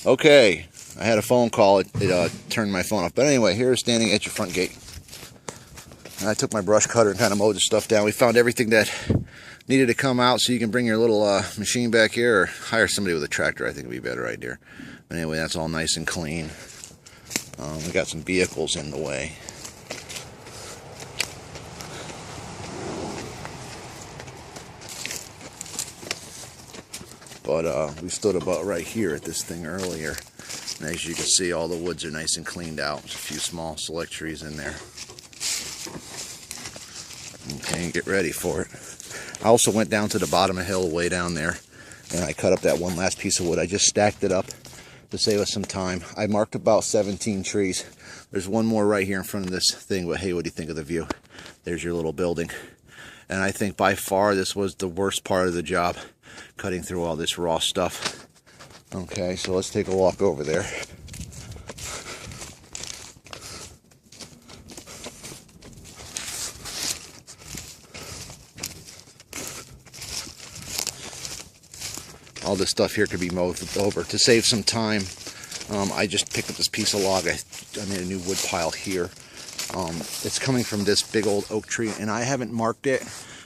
Okay, I had a phone call. It turned my phone off. But anyway, here's standing at your front gate. And I took my brush cutter and kind of mowed the stuff down. We found everything that needed to come out, so you can bring your little machine back here or hire somebody with a tractor. I think would be a better idea. But anyway, that's all nice and clean. We got some vehicles in the way. But we stood about right here at this thing earlier. And as you can see, all the woods are nice and cleaned out. There's a few small select trees in there. Okay, get ready for it. I also went down to the bottom of the hill way down there, and I cut up that one last piece of wood. I just stacked it up to save us some time. I marked about 17 trees. There's one more right here in front of this thing, but hey, what do you think of the view? There's your little building. And I think by far this was the worst part of the job, cutting through all this raw stuff. Okay, so let's take a walk over there. All this stuff here could be mowed over. To save some time, I just picked up this piece of log. I made a new wood pile here. It's coming from this big old oak tree, and I haven't marked it,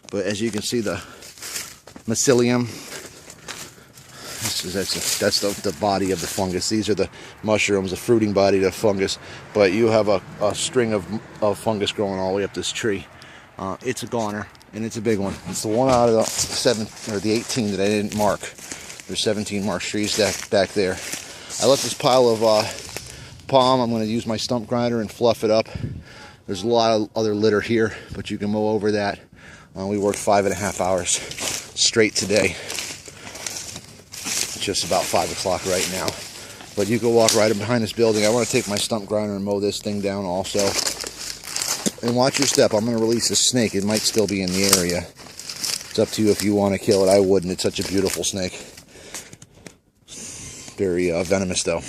but as you can see, the mycelium, that's the body of the fungus. These are the mushrooms, the fruiting body of the fungus, but you have a string of fungus growing all the way up this tree. It's a goner, and it's a big one. It's the one out of the 18 that I didn't mark. There's 17 marked trees back there. I left this pile of palm. I'm going to use my stump grinder and fluff it up. There's a lot of other litter here, but you can mow over that. We worked 5.5 hours straight today. It's just about 5 o'clock right now. But you can walk right in behind this building. I want to take my stump grinder and mow this thing down also. And watch your step. I'm going to release a snake. It might still be in the area. It's up to you if you want to kill it. I wouldn't. It's such a beautiful snake. Very venomous though.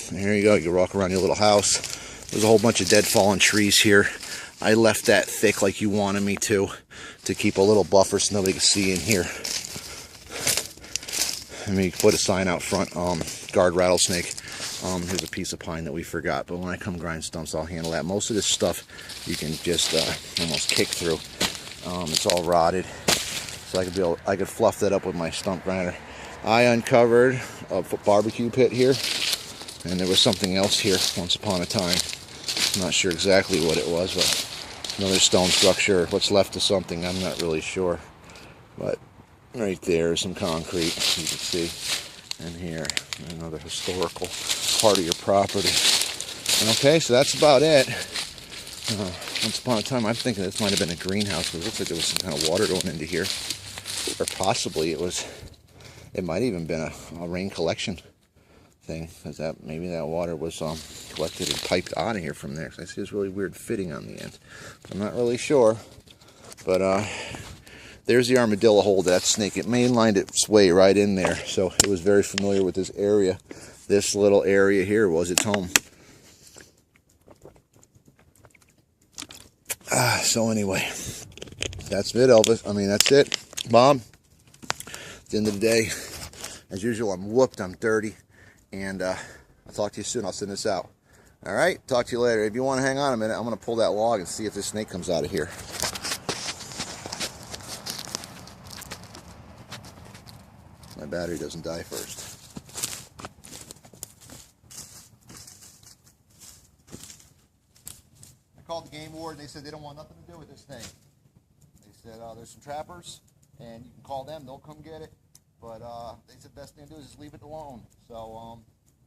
And here you go. You can walk around your little house. There's a whole bunch of dead fallen trees here. I left that thick like you wanted me to keep a little buffer so nobody can see in here. I mean, you can put a sign out front, guard rattlesnake. Here's a piece of pine that we forgot, but when I come grind stumps, I'll handle that. Most of this stuff you can just almost kick through. It's all rotted, so I could fluff that up with my stump grinder. I uncovered a barbecue pit here, and there was something else here once upon a time. I'm not sure exactly what it was, but another stone structure, what's left of something, I'm not really sure. But right there is some concrete, you can see. And here, another historical part of your property. Okay, so that's about it. Once upon a time, I'm thinking this might have been a greenhouse, because it looks like there was some kind of water going into here. Or possibly it might have even been a rain collection thing, because maybe that water was collected and piped out of here from there. Because I see this really weird fitting on the end. I'm not really sure, but there's the armadillo hole. That snake, it mainlined its way right in there, so it was very familiar with this area. This little area here was its home. So anyway, that's it, Elvis. I mean, that's it, Bob. At the end of the day, as usual, I'm whooped, I'm dirty, and I'll talk to you soon. I'll send this out. All right, talk to you later. If you want to hang on a minute, I'm going to pull that log and see if this snake comes out of here. My battery doesn't die first. I called the game ward, and they said they don't want nothing to do with this thing. They said there's some trappers, and you can call them, they'll come get it. But they said the best thing to do is just leave it alone. So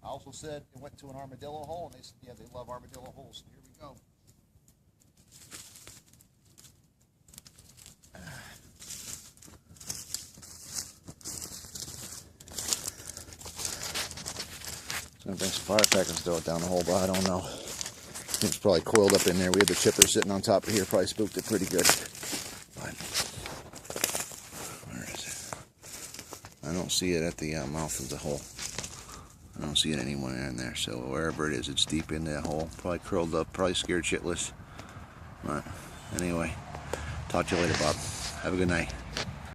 I also said it went to an armadillo hole, and they said, yeah, they love armadillo holes. So here we go. I'm going to bring some firecrackers and throw it down the hole, but I don't know. It's probably coiled up in there. We had the chipper sitting on top of here. Probably spooked it pretty good. But where is it? I don't see it at the mouth of the hole. I don't see it anywhere in there. So wherever it is, it's deep in that hole. Probably curled up. Probably scared shitless. But anyway, talk to you later, Bob. Have a good night.